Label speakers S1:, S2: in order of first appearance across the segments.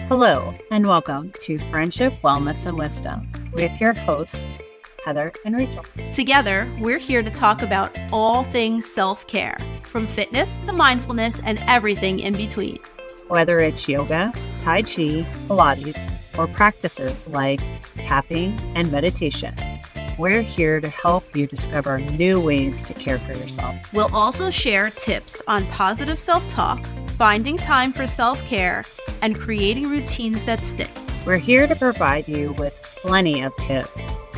S1: Hello, and welcome to Friendship, Wellness, and Wisdom with your hosts, Heather and Rachel.
S2: Together, we're here to talk about all things self-care, from fitness to mindfulness and everything in between.
S1: Whether it's yoga, Tai Chi, Pilates, or practices like tapping and meditation, we're here to help you discover new ways to care for yourself.
S2: We'll also share tips on positive self-talk, finding time for self-care, and creating routines that stick.
S1: We're here to provide you with plenty of tips,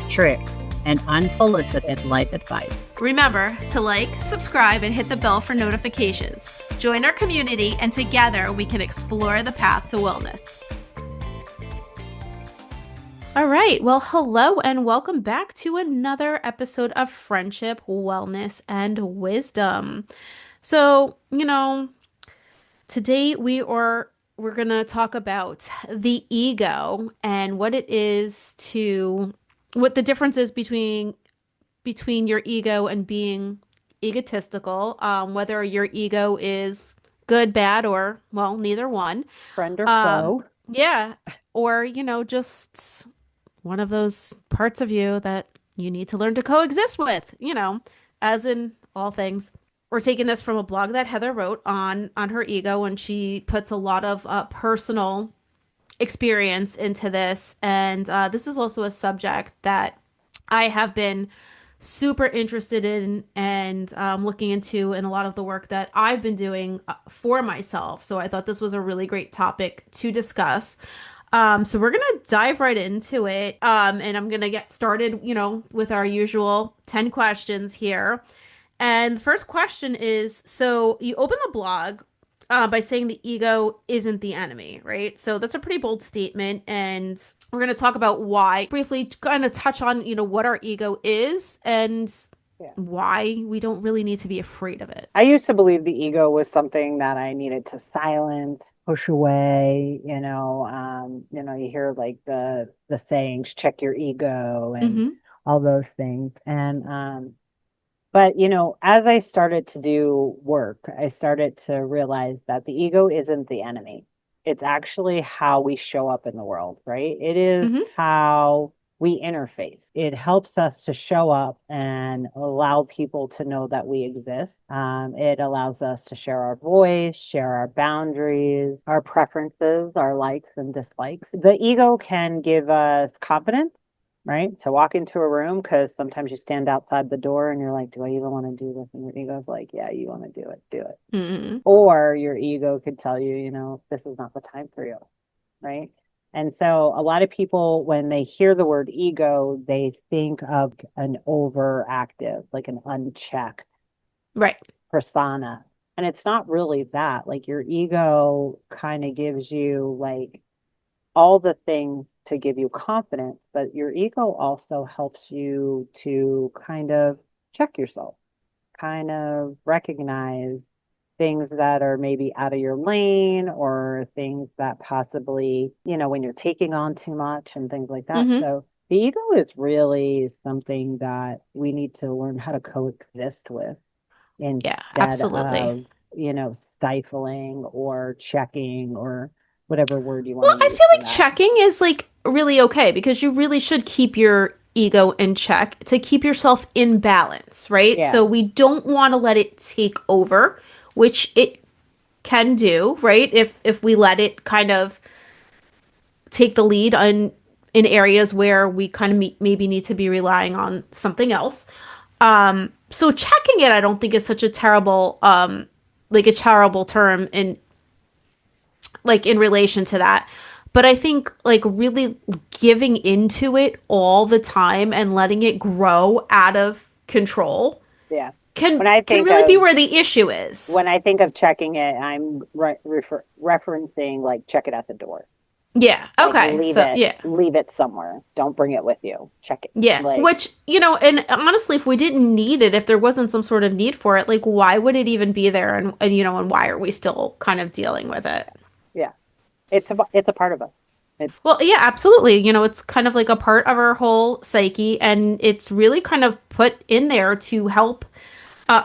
S1: tricks, and unsolicited life advice.
S2: Remember to like, subscribe, and hit the bell for notifications. Join our community, and together we can explore the path to wellness. All right. Well, hello, and welcome back to another episode of Friendship, Wellness, and Wisdom. So, today we're going to talk about the ego and what the difference is between your ego and being egotistical, whether your ego is good, bad, or, well, neither one.
S1: Friend or foe.
S2: Yeah. Or, just one of those parts of you that you need to learn to coexist with, as in all things. We're taking this from a blog that Heather wrote on her ego, and she puts a lot of personal experience into this. And this is also a subject that I have been super interested in and looking into in a lot of the work that I've been doing for myself. So I thought this was a really great topic to discuss. So we're going to dive right into it. And I'm going to get started, with our usual 10 questions here. And the first question is, so you open the blog by saying the ego isn't the enemy, right? So that's a pretty bold statement. And we're going to talk about why, briefly kind of touch on, what our ego is and why we don't really need to be afraid of it.
S3: I used to believe the ego was something that I needed to silence, push away, you hear like the sayings, check your ego and all those things. And, but, as I started to do work, I started to realize that the ego isn't the enemy. It's actually how we show up in the world, right? It is how we interface. It helps us to show up and allow people to know that we exist. It allows us to share our voice, share our boundaries, our preferences, our likes and dislikes. The ego can give us confidence, right? To walk into a room, because sometimes you stand outside the door and you're like, do I even want to do this? And your ego's like, yeah, you want to do it.
S2: Mm-hmm.
S3: Or your ego could tell you, this is not the time for you, right? And so a lot of people, when they hear the word ego, they think of an overactive, like an unchecked persona. And it's not really that. Like your ego kind of gives you like all the things to give you confidence, but your ego also helps you to kind of check yourself, kind of recognize things that are maybe out of your lane or things that possibly, when you're taking on too much and things like that. So the ego is really something that we need to learn how to coexist with instead of, stifling or checking or whatever word you want to use.
S2: Well, I feel like checking is like really okay, because you really should keep your ego in check to keep yourself in balance, right?
S3: Yeah.
S2: So we don't want to let it take over, which it can do, right? If we let it kind of take the lead in areas where we kind of maybe need to be relying on something else. So checking it, I don't think is such a terrible term in relation to that. But I think like really giving into it all the time and letting it grow out of control can really be where the issue is.
S3: When I think of checking it, I'm referencing like check it at the door.
S2: Yeah. Okay.
S3: Leave it somewhere. Don't bring it with you. Check it.
S2: Yeah. Which, and honestly, if we didn't need it, if there wasn't some sort of need for it, like why would it even be there? And why are we still kind of dealing with it?
S3: Yeah. It's a part of us.
S2: Well, yeah, absolutely. It's kind of like a part of our whole psyche, and it's really kind of put in there to help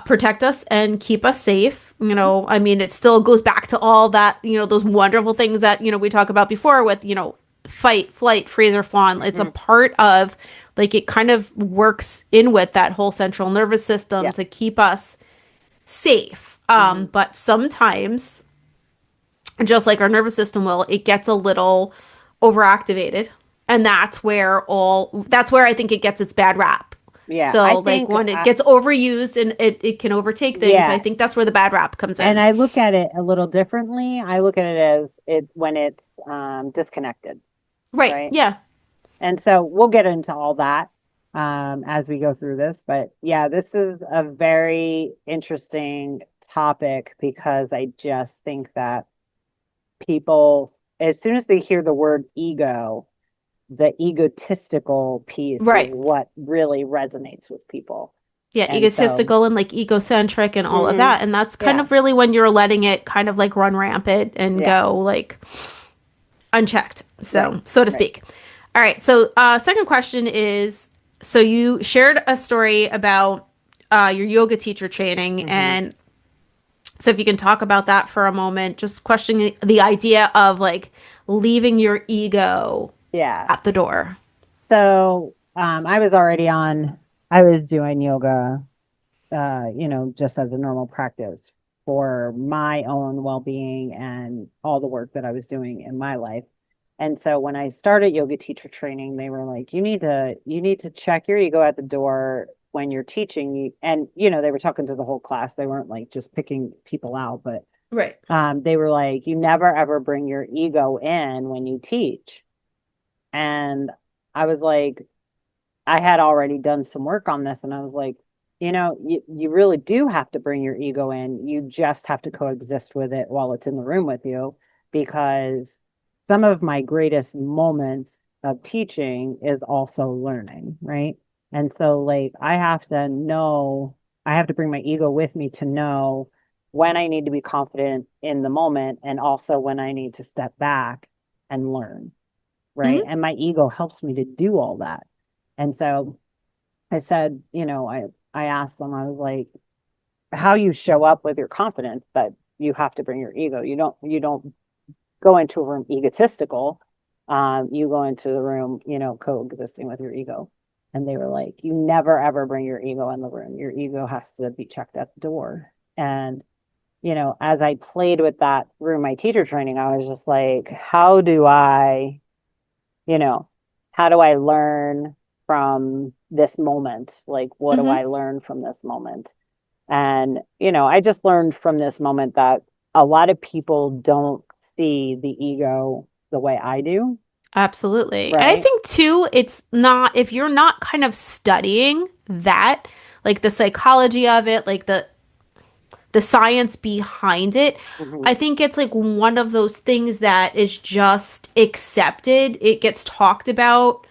S2: Protect us and keep us safe. You know, I mean, it still goes back to all that, you know, those wonderful things that, you know, we talked about before with, you know, fight, flight, freeze, or fawn. It's a
S3: Mhm.
S2: part of, like, it kind of works in with that whole central nervous system
S3: Yeah.
S2: to keep us safe.
S3: Mhm.
S2: But sometimes, just like our nervous system will, it gets a little overactivated. And that's where I think it gets its bad rap.
S3: Yeah, I
S2: So like
S3: think
S2: when it gets overused and it can overtake things, I
S3: yeah,
S2: think that's where the bad rap comes
S3: and
S2: in.
S3: I look at it a little differently. I look at it as it when it's disconnected,
S2: Right.
S3: right?
S2: Yeah.
S3: And so we'll get into all that as we go through this. But yeah, this is a very interesting topic because I just think that people, as soon as they hear the word ego, the egotistical piece is
S2: Right.
S3: what really resonates with people.
S2: Yeah.
S3: And so,
S2: Egotistical and like egocentric and all of
S3: mhm,
S2: that. And that's kind
S3: yeah,
S2: of really when you're letting it kind of like run rampant and
S3: yeah,
S2: go like unchecked.
S3: right,
S2: So to
S3: right.
S2: speak. All right. So second question is, so you shared a story about your yoga teacher training,
S3: Hmm.
S2: and so if you can talk about that for a moment, just questioning the idea of like leaving your ego
S3: Yeah.
S2: at the door.
S3: So I was doing yoga, just as a normal practice for my own well-being and all the work that I was doing in my life. And so when I started yoga teacher training, they were like, you need to check your ego at the door when you're teaching. And, they were talking to the whole class. They weren't like just picking people out, but
S2: Right.
S3: they were like, you never ever bring your ego in when you teach. And I was like, I had already done some work on this, and I was like, you really do have to bring your ego in. You just have to coexist with it while it's in the room with you, because some of my greatest moments of teaching is also learning, right? And so, like, I have to bring my ego with me to know when I need to be confident in the moment and also when I need to step back and learn, right?
S2: Hmm.
S3: And my ego helps me to do all that. And so I said, I asked them, I was like, how you show up with your confidence, but you have to bring your ego. You don't go into a room egotistical. You go into the room, coexisting with your ego. And they were like, you never ever bring your ego in the room. Your ego has to be checked at the door. And, as I played with that through my teacher training, I was just like, you know, how do I learn from this moment? Like, what do
S2: Hmm.
S3: I learn from this moment? And, I just learned from this moment that a lot of people don't see the ego the way I do,
S2: Absolutely. And I
S3: right?
S2: think too, it's not, if you're not kind of studying that, like the psychology of it, like the science behind it,
S3: Hmm.
S2: I think it's like one of those things that is just accepted. It gets talked about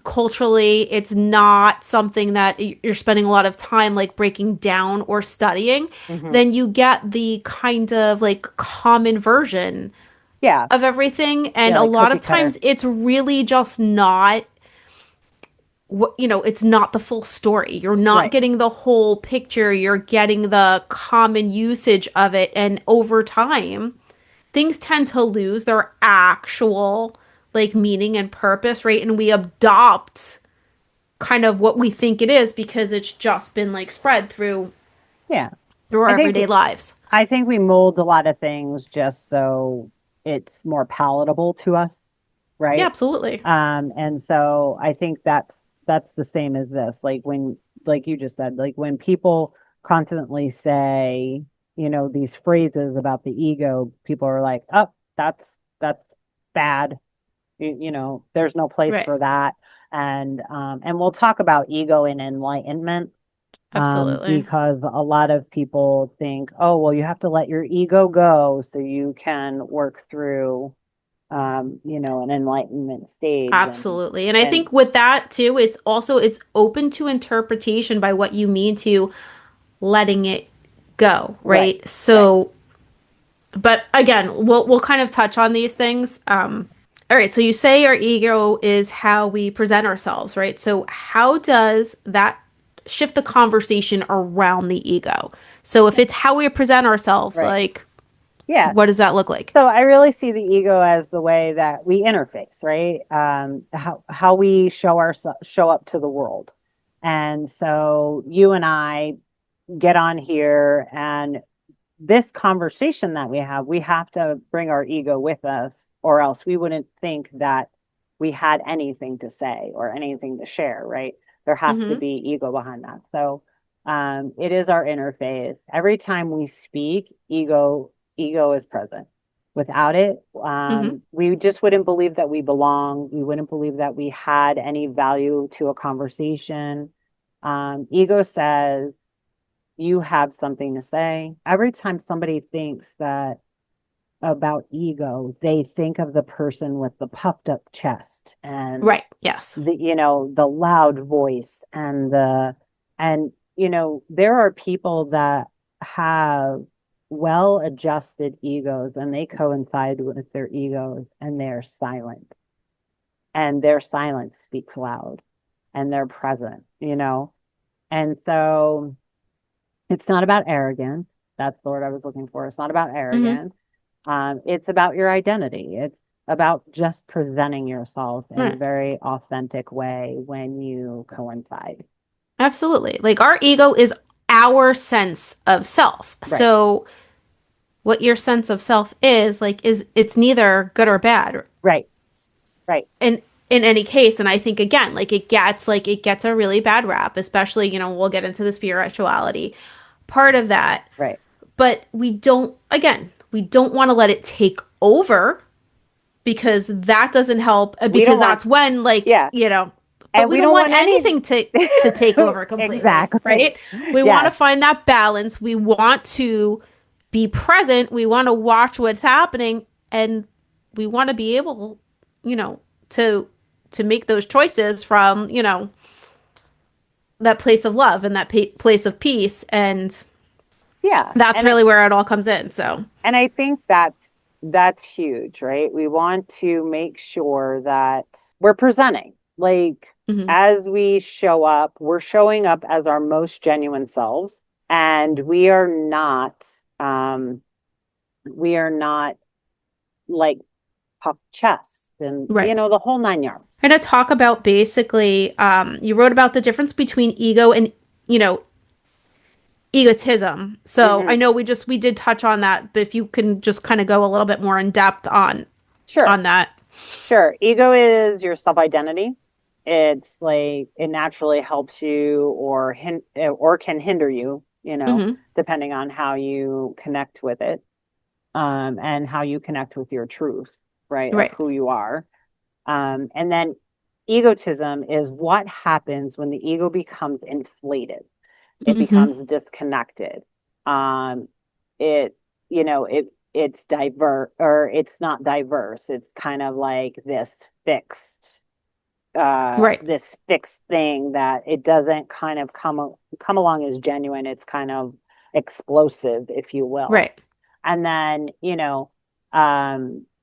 S2: culturally. It's not something that you're spending a lot of time like breaking down or studying.
S3: Hmm.
S2: Then you get the kind of like common version
S3: Yeah.
S2: of everything, and
S3: Yeah.
S2: a
S3: Like
S2: lot
S3: cookie
S2: of
S3: cutter.
S2: times it's really just not what, you know, it's not the full story. You're not
S3: Right.
S2: getting the whole picture. You're getting the common usage of it, and over time things tend to lose their actual like meaning and purpose, right? And we adopt kind of what we think it is because it's just been like spread
S3: Yeah.
S2: through our
S3: I think,
S2: everyday lives.
S3: I think we mold a lot of things just so it's more palatable to us,
S2: Yeah,
S3: right?
S2: absolutely.
S3: And so I think that's the same as this. Like you just said, like when people constantly say, these phrases about the ego, people are like, oh, that's bad. There's no place
S2: Right.
S3: for that. And we'll talk about ego and enlightenment,
S2: Absolutely.
S3: because a lot of people think, oh, well, you have to let your ego go so you can work through an enlightenment stage
S2: Absolutely. And I
S3: and
S2: think with that too, it's also it's open to interpretation by what you mean to letting it go,
S3: right,
S2: right?
S3: right.
S2: So, but again, we'll kind of touch on these things. All right, so you say our ego is how we present ourselves, right? So how does that shift the conversation around the ego. So if it's how we present ourselves,
S3: Right.
S2: like,
S3: Yeah.
S2: what does that look like?
S3: So I really see the ego as the way that we interface, right? How we show up to the world. And so you and I get on here, and this conversation that we have to bring our ego with us, or else we wouldn't think that we had anything to say or anything to share, right? There has to
S2: Mm-hmm.
S3: be ego behind that. So it is our interface. Every time we speak, ego is present. Without it,
S2: Mm-hmm.
S3: we just wouldn't believe that we belong. We wouldn't believe that we had any value to a conversation. Ego says, you have something to say. Every time somebody thinks that about ego, they think of the person with the puffed up chest and
S2: Right. Yes.
S3: the loud voice and there are people that have well adjusted egos, and they coincide with their egos, and they're silent, and their silence speaks loud, and they're present, and so it's not about arrogance. That's the word I was looking for. It's not about
S2: Mm-hmm.
S3: arrogance. It's about your identity. It's about just presenting yourself in a
S2: Right.
S3: very authentic way when you coincide.
S2: Absolutely. Like our ego is our sense of self.
S3: Right,
S2: So what your sense of self is like is it's neither good or bad
S3: right, right,
S2: in any case. And I think again, like it gets a really bad rap, especially, we'll get into the spirituality part of that.
S3: right.
S2: But we don't want to let it take over, because that doesn't help,
S3: We don't
S2: because
S3: want,
S2: that's when, like,
S3: yeah,
S2: but
S3: and
S2: we
S3: we
S2: don't
S3: don't
S2: want
S3: want any.
S2: anything to take over completely,
S3: Exactly.
S2: right? We want to
S3: Yes,
S2: find that balance. We want to be present. We want to watch what's happening, and we want to be able, you know, to make those choices from, that place of love and that place of peace, and
S3: yeah,
S2: that's really where it all comes in. So,
S3: and I think that's huge, right? We want to make sure that we're presenting like
S2: mhm.
S3: as we show up, we're showing up as our most genuine selves, and um we are not like puffed chest and
S2: Right.
S3: the whole 9 yards.
S2: We're going to talk about basically, you wrote about the difference between ego and, you know, egotism. So I
S3: Hmm.
S2: know we did touch on that, but if you can just kind of go a little bit more in depth
S3: Sure.
S2: on that.
S3: Sure. Ego is your self identity. It's like it naturally helps you or can hinder you,
S2: Hmm.
S3: depending on how you connect with it, and how you connect with your truth, right, of
S2: Right.
S3: who you are. And then egotism is what happens when the ego becomes inflated. It
S2: Hmm.
S3: becomes disconnected. Um, it, it's diverse, or it's not diverse. It's kind of like fixed,
S2: Right.
S3: this fixed thing that it doesn't kind of come along as genuine. It's kind of explosive, if you will.
S2: Right.
S3: And then,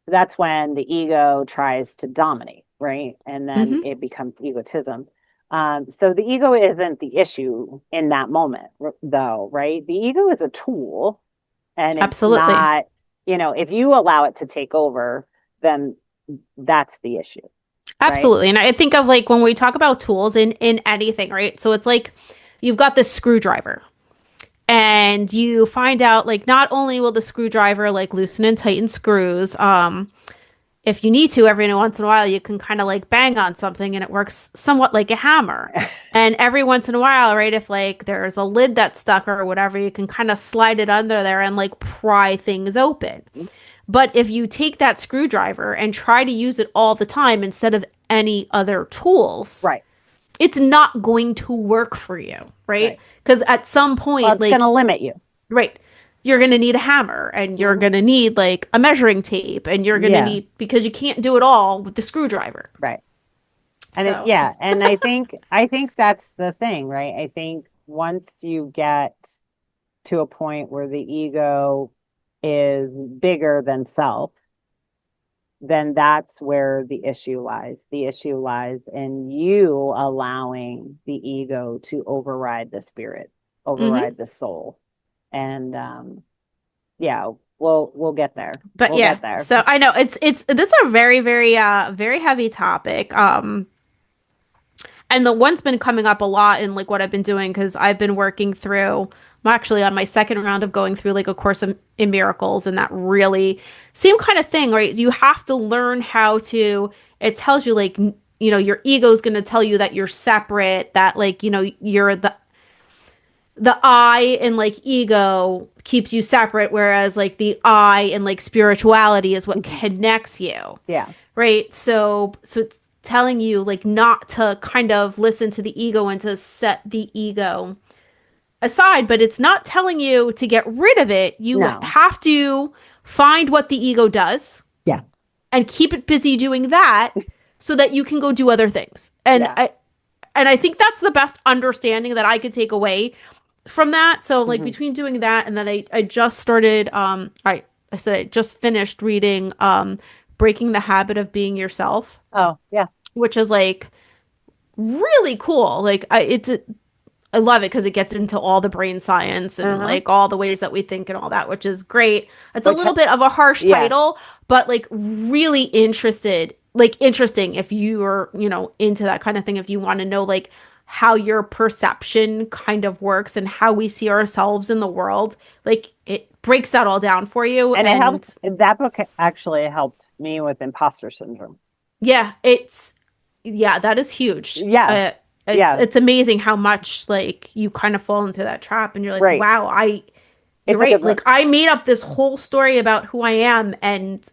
S3: that's when the ego tries to dominate, right? And then
S2: Hmm.
S3: it becomes egotism. So the ego isn't the issue in that moment, though, right? The ego is a tool, and it's
S2: Absolutely.
S3: not, if you allow it to take over, then that's the issue, right?
S2: Absolutely. And I think of, like, when we talk about tools in anything, right? So it's like you've got this screwdriver, and you find out, like, not only will the screwdriver like loosen and tighten screws, if you need to, every once in a while, you can kind of like bang on something and it works somewhat like a hammer. And every once in a while, right, if like there's a lid that's stuck or whatever, you can kind of slide it under there and like pry things open. But if you take that screwdriver and try to use it all the time instead of any other tools,
S3: Right,
S2: it's not going to work for you, right?
S3: right.
S2: Because at some
S3: Well,
S2: point,
S3: it's going
S2: like,
S3: to limit you.
S2: right, you're going to need a hammer, and you're
S3: Hmm.
S2: going to need like a measuring tape, and you're going to
S3: Yeah,
S2: need, because you can't do it all with the screwdriver.
S3: right.
S2: So,
S3: Yeah, and I think that's the thing, right? I think once you get to a point where the ego is bigger than self, then that's where the issue lies. The issue lies in you allowing the ego to override the spirit, override the soul. And yeah, we'll get there.
S2: But
S3: We'll
S2: yeah,
S3: get there.
S2: so I know it's this is a very, very very heavy topic. And the one's been coming up a lot in like what I've been doing because I've been working through. I'm actually on my second round of going through like a course in miracles, and that really same kind of thing, right? You have to learn how to. It tells you like your ego is going to tell you that you're separate, that like you're the I in like ego keeps you separate, whereas like the I in like spirituality is what connects you.
S3: Yeah.
S2: Right. So it's telling you like not to kind of listen to the ego and to set the ego aside, but it's not telling you to get rid of it. You
S3: No.
S2: have to find what the ego does.
S3: Yeah.
S2: And keep it busy doing that so that you can go do other things. And
S3: Yeah.
S2: I think that's the best understanding that I could take away from that. So like between doing that and then I just started I said I just finished reading Breaking the Habit of Being Yourself.
S3: Oh, yeah.
S2: Which is like really cool. Like I love it because it gets into all the brain science and like all the ways that we think and all that, which is great. It's a little bit of a harsh title, but like really interesting if you are, into that kind of thing, if you want to know like how your perception kind of works and how we see ourselves in the world, like it breaks that all down for you.
S3: And it helps. That book actually helped me with imposter syndrome.
S2: Yeah, that is huge.
S3: Yeah.
S2: It's amazing how much like you kind of fall into that trap and you're like, wow, you're right. Like I made up this whole story about who I am. And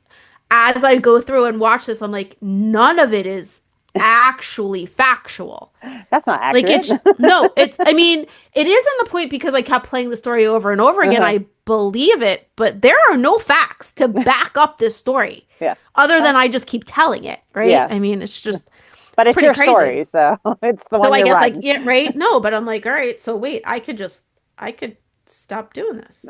S2: as I go through and watch this, I'm like, none of it is actually factual.
S3: That's not accurate.
S2: Like I mean, it is in the point because I kept playing the story over and over again. I believe it, but there are no facts to back up this story.
S3: Yeah.
S2: Other than I just keep telling it. Right.
S3: Yeah.
S2: I mean, it's just,
S3: but it's your
S2: crazy.
S3: Story, so it's the one.
S2: So I guess
S3: run.
S2: like right? No, but I'm like, all right. So wait, I could stop doing this.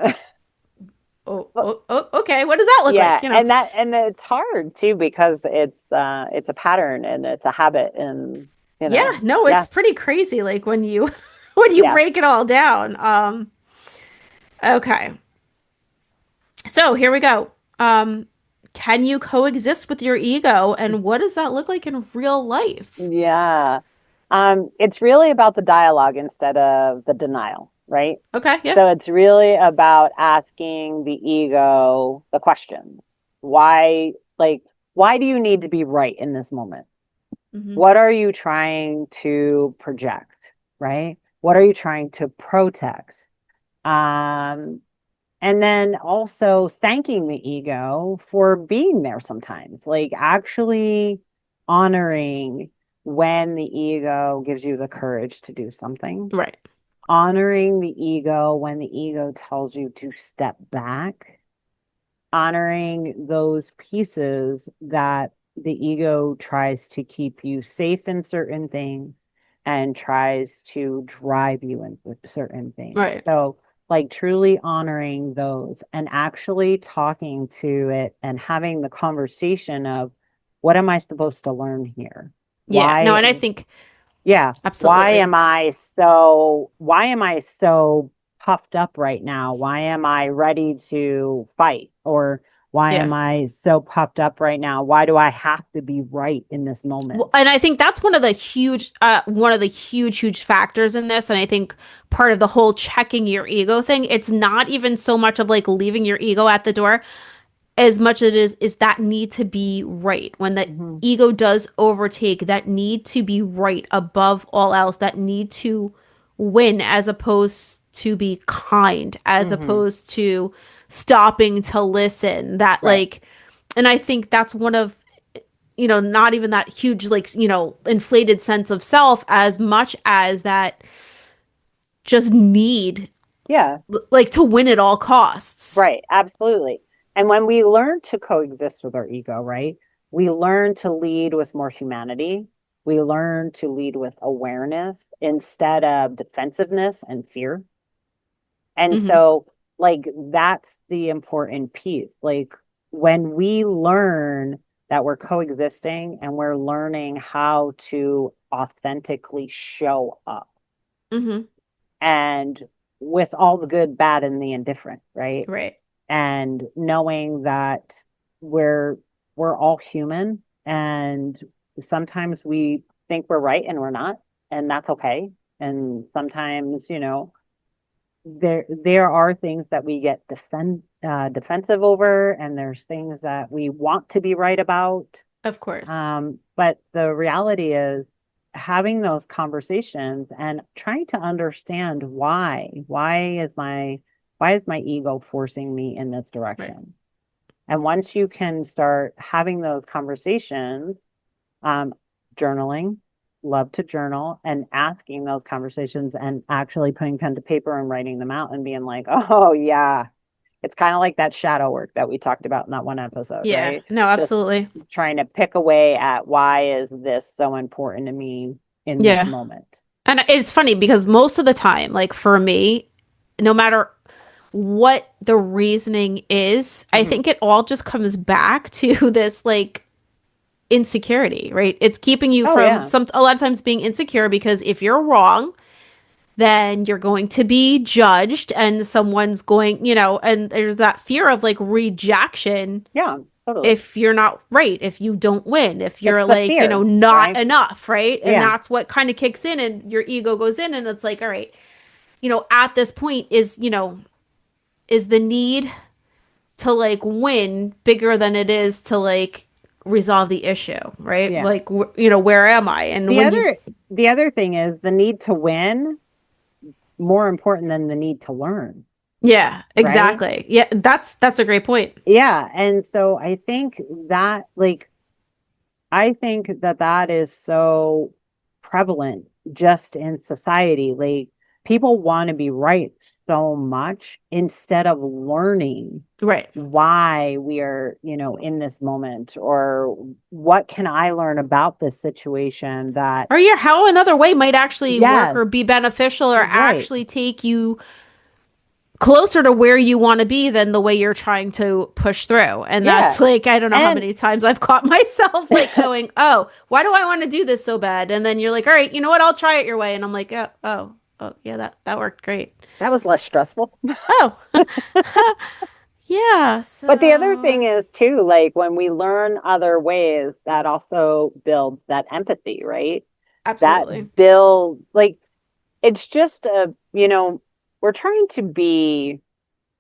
S2: Okay. What does that look like?
S3: And it's hard too because it's a pattern and it's a habit and
S2: it's pretty crazy. Like when you break it all down. Okay. So here we go. Can you coexist with your ego, and what does that look like in real life?
S3: Yeah. It's really about the dialogue instead of the denial, right?
S2: Okay, yeah.
S3: So it's really about asking the ego the questions. Why do you need to be right in this moment? What are you trying to project, right? What are you trying to protect? And then also thanking the ego for being there sometimes, like actually honoring when the ego gives you the courage to do something.
S2: Right.
S3: Honoring the ego when the ego tells you to step back. Honoring those pieces that the ego tries to keep you safe in certain things and tries to drive you into certain things.
S2: Right.
S3: So like truly honoring those and actually talking to it and having the conversation of what am I supposed to learn here?
S2: Yeah. No, and I think absolutely.
S3: Why am I so puffed up right now? Why am I ready to fight? Or why am I so puffed up right now? Why do I have to be right in this moment?
S2: Well, and I think that's one of the huge factors in this. And I think part of the whole checking your ego thing, it's not even so much of like leaving your ego at the door as much as it is that need to be right. When the ego does overtake, that need to be right above all else, that need to win as opposed to be kind, as opposed to stopping to listen, that like, and I think that's one of, not even that huge, like, inflated sense of self as much as that just need, like to win at all costs.
S3: Right. Absolutely. And when we learn to coexist with our ego, right, we learn to lead with more humanity. We learn to lead with awareness instead of defensiveness and fear. And so like, that's the important piece. Like when we learn that we're coexisting and we're learning how to authentically show up
S2: Mm-hmm.
S3: and with all the good, bad, and the indifferent, right?
S2: Right.
S3: And knowing that we're we're all human and sometimes we think we're right and we're not, and that's okay. And sometimes, there are things that we get defensive over, and there's things that we want to be right about.
S2: Of course.
S3: But the reality is having those conversations and trying to understand why is my ego forcing me in this direction?
S2: Right.
S3: And once you can start having those conversations, journaling, love to journal, and asking those conversations and actually putting pen to paper and writing them out and being like, oh, yeah, it's kind of like that shadow work that we talked about in that one episode,
S2: Yeah.
S3: right?
S2: No,
S3: Just
S2: absolutely.
S3: trying to pick away at why is this so important to me in this
S2: Yeah.
S3: moment.
S2: And it's funny because most of the time, like for me, no matter what the reasoning is, I
S3: Mhm.
S2: think it all just comes back to this like insecurity, right? It's keeping you
S3: Oh,
S2: from
S3: yeah.
S2: a lot of times being insecure because if you're wrong, then you're going to be judged and someone's going, and there's that fear of like rejection
S3: Yeah, totally.
S2: if you're not right, if you don't win, if
S3: It's
S2: you're
S3: the
S2: like,
S3: fear,
S2: not
S3: right?
S2: enough, right? And
S3: Yeah.
S2: that's what kind of kicks in and your ego goes in and it's like, all right, at this point is the need to like win bigger than it is to like resolve the issue, right?
S3: Yeah.
S2: Like, where am I? And
S3: The
S2: when you,
S3: other the other thing is the need to win more important than the need to learn,
S2: yeah,
S3: right?
S2: exactly. Yeah, that's a great point.
S3: Yeah. And so I think that is so prevalent just in society. Like people want to be right so much instead of learning
S2: Right.
S3: why we are, in this moment, or what can I learn about this situation that,
S2: Or yeah, how another way might actually work
S3: yes,
S2: or be beneficial or
S3: right.
S2: actually take you closer to where you want to be than the way you're trying to push through. And
S3: Yeah.
S2: that's like, I don't know how
S3: And
S2: many times I've caught myself like going, oh, why do I want to do this so bad? And then you're like, all right, you know what? I'll try it your way. And I'm like, oh, yeah, that worked great.
S3: that was less stressful.
S2: Oh, yeah.
S3: But the other thing
S2: So
S3: is too, like when we learn other ways, that also builds that empathy, right? That
S2: absolutely.
S3: builds like it's just we're trying to be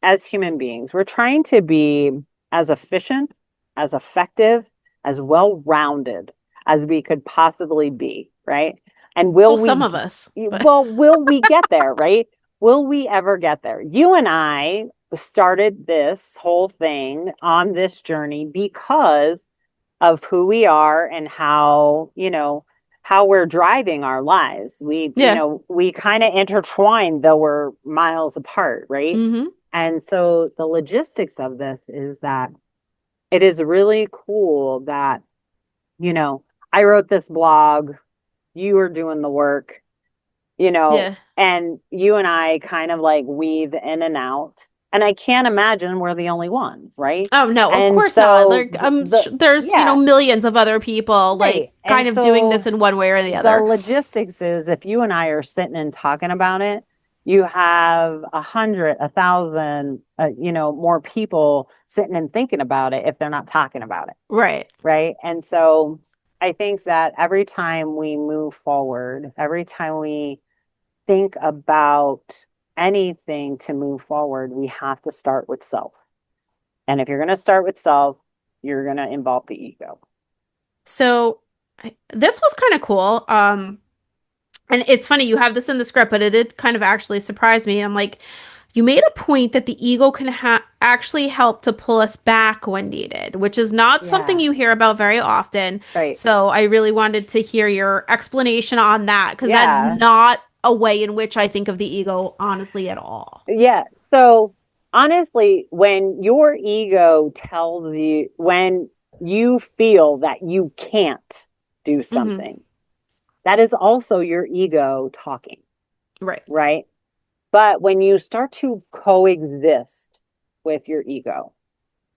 S3: as human beings, we're trying to be as efficient, as effective, as well-rounded as we could possibly be, right? And
S2: Well, some of us, but
S3: will we get there, right? Will we ever get there? You and I started this whole thing on this journey because of who we are and how we're driving our lives.
S2: yeah.
S3: We kind of intertwine, though we're miles apart, right?
S2: Mm-hmm.
S3: And so the logistics of this is that it is really cool that, I wrote this blog, you were doing the work,
S2: Yeah.
S3: and you and I kind of like weave in and out. And I can't imagine we're the only ones, right?
S2: Oh no, of
S3: And
S2: course not.
S3: so
S2: Like there's
S3: yeah,
S2: millions of other people like
S3: right.
S2: kind
S3: And
S2: of doing this
S3: so
S2: in one way or the
S3: the
S2: other.
S3: logistics is if you and I are sitting and talking about it, you have 100, 1,000, more people sitting and thinking about it if they're not talking about it.
S2: Right.
S3: Right. And so I think that every time we move forward, every time we think about anything to move forward, we have to start with self. And if you're going to start with self, you're going to involve the ego.
S2: So this was kind of cool. And it's funny you have this in the script, but it did kind of actually surprise me. I'm like, you made a point that the ego can actually help to pull us back when needed, which is not something
S3: Yeah.
S2: you hear about very often.
S3: Right.
S2: So I really wanted to hear your explanation on that because that's
S3: Yeah.
S2: not a way in which I think of the ego, honestly, at all.
S3: Yeah. So honestly, when you feel that you can't do
S2: Hmm.
S3: something, that is also your ego talking,
S2: Right.
S3: right? But when you start to coexist with your ego,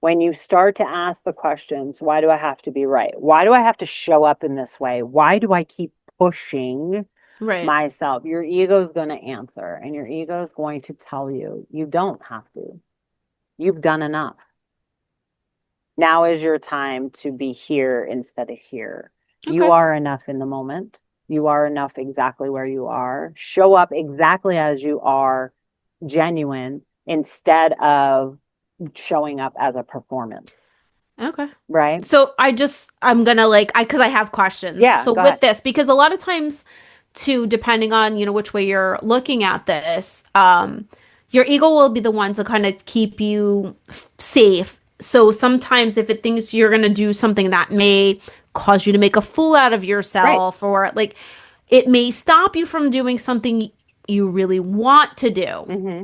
S3: When you start to ask the questions, why do I have to be right? Why do I have to show up in this way? Why do I keep pushing
S2: Right.
S3: myself? Your ego is going to answer, and your ego is going to tell you, you don't have to. You've done enough. Now is your time to be here instead of here. You
S2: Okay.
S3: are enough in the moment. You are enough exactly where you are. Show up exactly as you are, genuine, instead of showing up as a performance,
S2: Okay.
S3: right?
S2: So I'm gonna like because I have questions.
S3: Yeah,
S2: So
S3: go ahead.
S2: with this, because a lot of times too, depending on, which way you're looking at this, your ego will be the one to kind of keep you safe. So sometimes if it thinks you're gonna do something that may cause you to make a fool out of
S3: Right.
S2: yourself, or like it may stop you from doing something you really want to do.
S3: Mm-hmm.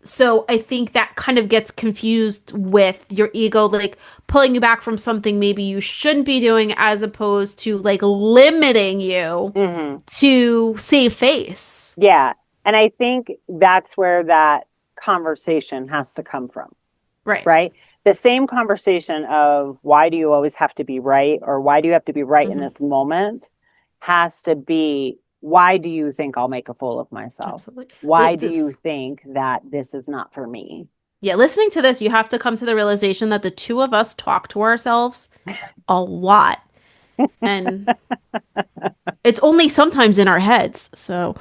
S2: So I think that kind of gets confused with your ego, like pulling you back from something maybe you shouldn't be doing, as opposed to like limiting you
S3: Mm-hmm.
S2: to save face.
S3: Yeah. And I think that's where that conversation has to come from,
S2: Right.
S3: right? The same conversation of why do you always have to be right, or why do you have to be right in
S2: Hmm.
S3: this moment, has to be, why do you think I'll make a fool of myself?
S2: Absolutely.
S3: Why do you
S2: This,
S3: think that this is not for me?
S2: yeah, listening to this, you have to come to the realization that the two of us talk to ourselves a lot. And it's only sometimes in our heads. So,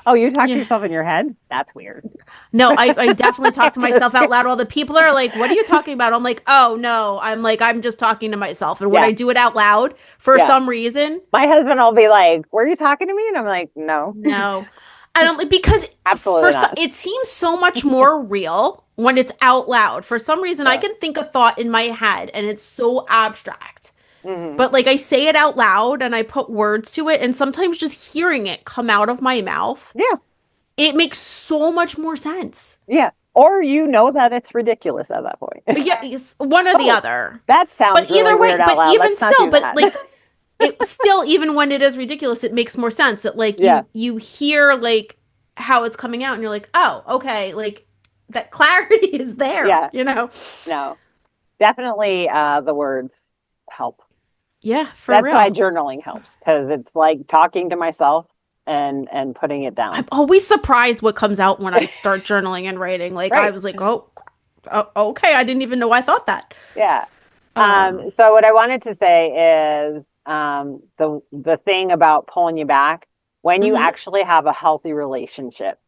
S3: Oh, you talk to
S2: yeah.
S3: yourself in your head? That's weird.
S2: No, I definitely talk to myself out loud. All the people are like, "What are you talking about?" I'm like, "Oh no, I'm just talking to myself." And when
S3: Yeah.
S2: I do it out loud, for
S3: Yeah.
S2: some reason,
S3: My husband will be like, were you talking to me? And I'm like, no,
S2: no, I don't like because
S3: absolutely
S2: first
S3: not.
S2: it seems so much more real when it's out loud. For some reason, I
S3: Yeah.
S2: can think a thought in my head and it's so abstract.
S3: Hmm.
S2: But like I say it out loud and I put words to it, and sometimes just hearing it come out of my mouth,
S3: Yeah.
S2: it makes so much more sense.
S3: Yeah. Or you know that it's ridiculous at that point.
S2: Yeah, it's one or the
S3: Oh,
S2: other.
S3: that sounds
S2: But
S3: really
S2: either way,
S3: weird out
S2: but
S3: loud.
S2: even
S3: Let's not
S2: still,
S3: do
S2: but
S3: that.
S2: like it still, even when it is ridiculous, it makes more sense that like
S3: Yeah.
S2: you hear like how it's coming out and you're like, oh, okay, like that clarity is there,
S3: Yeah. No, definitely the words help.
S2: Yeah, for
S3: That's why
S2: real.
S3: journaling helps, because it's like talking to myself and putting it
S2: I'm
S3: down.
S2: always surprised what comes out when I start journaling and writing. Like I
S3: Right.
S2: was like, oh, okay, I didn't even know I thought that.
S3: Yeah.
S2: Um,
S3: So what I wanted to say is the thing about pulling you back, when you
S2: mhm.
S3: actually have a healthy relationship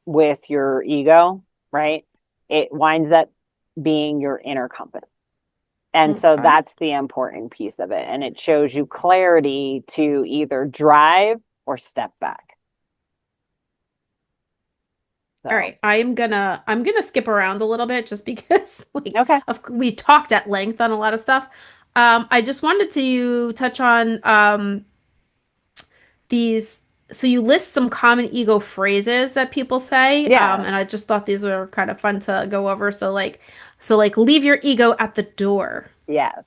S3: with your ego, right? It winds up being your inner compass. And so
S2: Okay.
S3: that's the important piece of it. And it shows you clarity to either drive or step back.
S2: All
S3: So,
S2: right, I'm gonna skip around a little bit just because like
S3: okay.
S2: we talked at length on a lot of stuff. I just wanted to touch on these. So you list some common ego phrases that people say,
S3: Yeah.
S2: and I just thought these were kind of fun to go over. So like leave your ego at the door.
S3: Yes.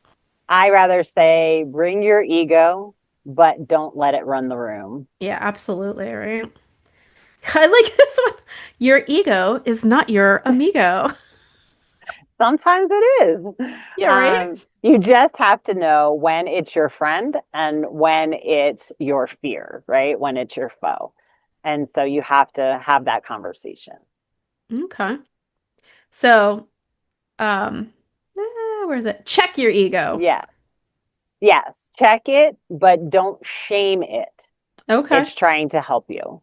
S3: I rather say bring your ego, but don't let it run the room.
S2: Yeah, absolutely, right. I like this one. Your ego is not your amigo.
S3: Sometimes it is.
S2: Yeah, right.
S3: You just have to know when it's your friend and when it's your fear, right? When it's your foe. And so you have to have that conversation.
S2: Okay. So, where is it? Check your ego.
S3: Yeah. Yes. Check it, but don't shame it.
S2: Okay.
S3: It's trying to help you.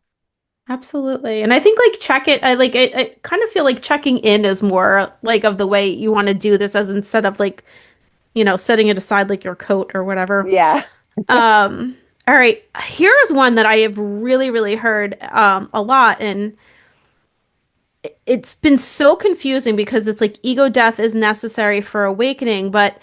S2: Absolutely. And I think like check it, I kind of feel like checking in is more like of the way you want to do this as instead of like, setting it aside like your coat or whatever.
S3: Yeah.
S2: All right. Here's one that I have really, really heard a lot, and it's been so confusing because it's like ego death is necessary for awakening, but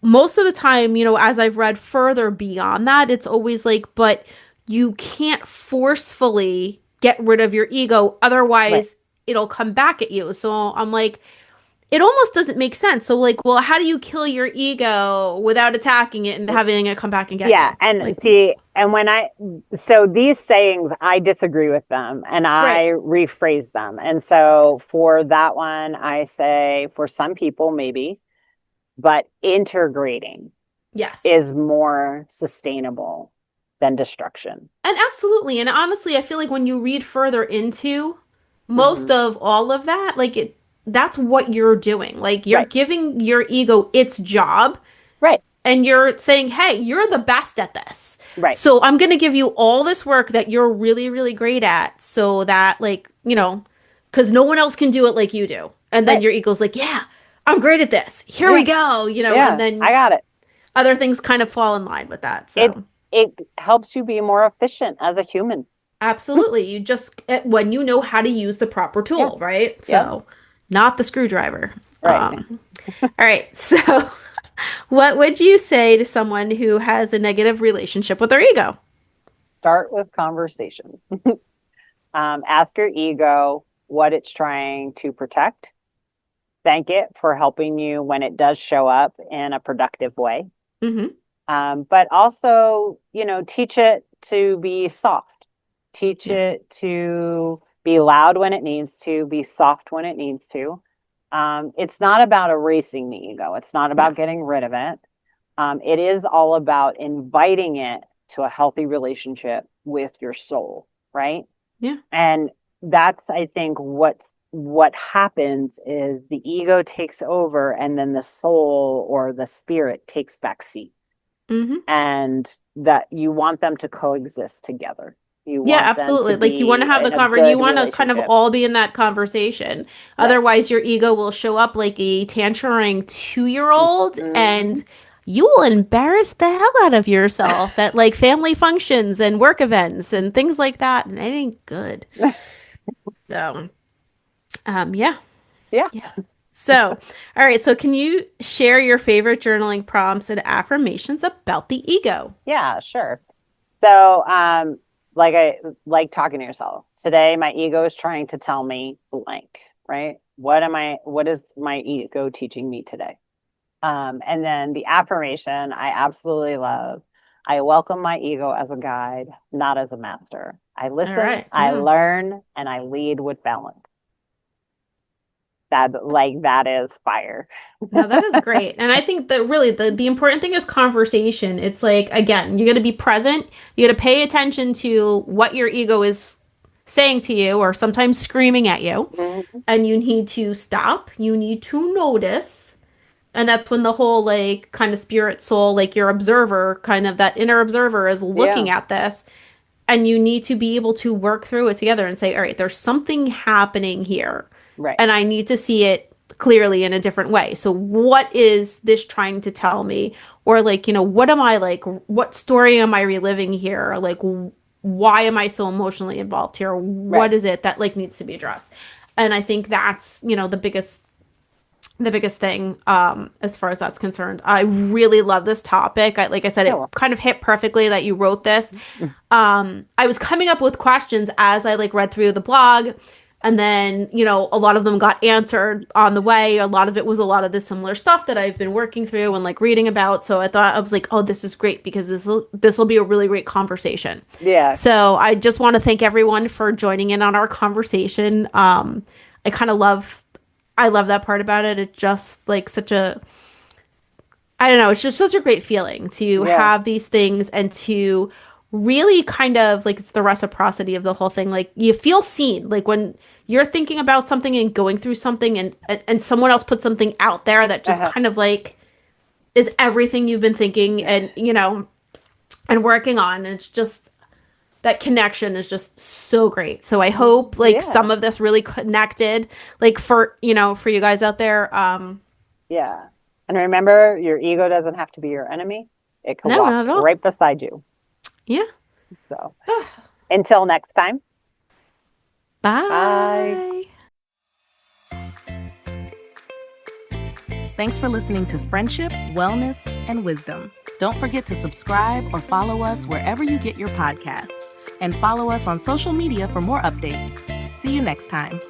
S2: most of the time, as I've read further beyond that, it's always like, but you can't forcefully get rid of your ego,
S3: Right.
S2: otherwise it'll come back at you. So I'm like, it almost doesn't make sense. So like, well, how do you kill your ego without attacking it and having it come back and get
S3: Yeah,
S2: you?
S3: and
S2: Like,
S3: see, and so these sayings, I disagree with them and
S2: right.
S3: I rephrase them. And so for that one, I say for some people, maybe, but integrating
S2: Yes.
S3: is more sustainable than destruction.
S2: And absolutely. And honestly, I feel like when you read further into most
S3: Hmm.
S2: of all of that, like that's what you're doing. Like you're
S3: Right,
S2: giving your ego its job
S3: right,
S2: and you're saying, "Hey, you're the best at this.
S3: right,
S2: So I'm going to give you all this work that you're really, really great at so that like, cuz no one else can do it like you do." And then
S3: right.
S2: your ego's like, "Yeah, I'm great at this. Here we
S3: Yeah,
S2: go," and
S3: yeah, I
S2: then
S3: got it.
S2: other things kind of fall in line with that.
S3: It
S2: So
S3: it helps you be more efficient as a human.
S2: absolutely. You just when you know how to use the proper
S3: Yeah,
S2: tool, right?
S3: yep,
S2: So, not the screwdriver.
S3: right.
S2: All right. So, what would you say to someone who has a negative relationship with their ego?
S3: Start with conversation. Ask your ego what it's trying to protect. Thank it for helping you when it does show up in a productive way.
S2: Mm-hmm.
S3: But also, teach it to be soft. Teach
S2: Yeah.
S3: it to be loud when it needs to, be soft when it needs to. It's not about erasing the ego. It's not
S2: No.
S3: about getting rid of it. It is all about inviting it to a healthy relationship with your soul, right?
S2: Yeah.
S3: And that's, I think, what happens is the ego takes over and then the soul or the spirit takes back seat.
S2: Mm-hmm.
S3: And that you want them to coexist together. You
S2: Yeah,
S3: want them to
S2: absolutely. Like you want to
S3: be
S2: have the
S3: in a
S2: conver you
S3: good
S2: want to kind of
S3: relationship.
S2: all be in that conversation.
S3: Right.
S2: Otherwise, your ego will show up like a tantruming 2-year-old
S3: Mhm.
S2: and you will embarrass the hell out of yourself at like family functions and work events and things like that. And it ain't good. So, yeah.
S3: Yeah.
S2: Yeah. So, all right. So, can you share your favorite journaling prompts and affirmations about the ego?
S3: Yeah, sure. So, I like talking to yourself. Today, my ego is trying to tell me blank, right? What is my ego teaching me today? And then the affirmation I absolutely love. I welcome my ego as a guide, not as a master. I
S2: All
S3: listen,
S2: right.
S3: I
S2: Yeah.
S3: learn, and I lead with balance. That is fire.
S2: No, that is great. And I think that really the important thing is conversation. It's like, again, you got to be present. You got to pay attention to what your ego is saying to you or sometimes screaming at you.
S3: Mhm.
S2: And you need to stop. You need to notice. And that's when the whole like kind of spirit soul, like your observer, kind of that inner observer is
S3: Yeah,
S2: looking at this. And you need to be able to work through it together and say, all right, there's something happening here.
S3: right.
S2: And I need to see it clearly in a different way. So, what is this trying to tell me? Or, like, what am I like? What story am I reliving here? Like, why am I so emotionally involved here?
S3: Right.
S2: What is it that like needs to be addressed? And I think that's, the biggest thing as far as that's concerned. I really love this topic. Like I said,
S3: Yeah.
S2: it
S3: Well,
S2: kind of hit perfectly that you wrote this. I was coming up with questions as I like read through the blog, and then a lot of them got answered on the way. A lot of it was a lot of the similar stuff that I've been working through and like reading about. So I was like, oh, this is great because this will be a really great conversation.
S3: yeah.
S2: So I just want to thank everyone for joining in on our conversation. I kind of love I love that part about it. It's just like such a, I don't know, it's just such a great feeling to
S3: Yeah.
S2: have these things and to really kind of like it's the reciprocity of the whole thing. Like you feel seen. Like when you're thinking about something and going through something and someone else puts something out there that just
S3: Uh-huh.
S2: kind of like is everything you've been thinking and and working on. And it's just that connection is just so great. So I hope like
S3: Yeah.
S2: some of this really connected like for for you guys out there.
S3: Yeah. And remember, your ego doesn't have to be your enemy. It can
S2: No,
S3: walk
S2: not at all.
S3: right beside you.
S2: Yeah.
S3: So until next time, bye.
S2: Bye.
S4: Thanks for listening to Friendship, Wellness, and Wisdom. Don't forget to subscribe or follow us wherever you get your podcasts. And follow us on social media for more updates. See you next time.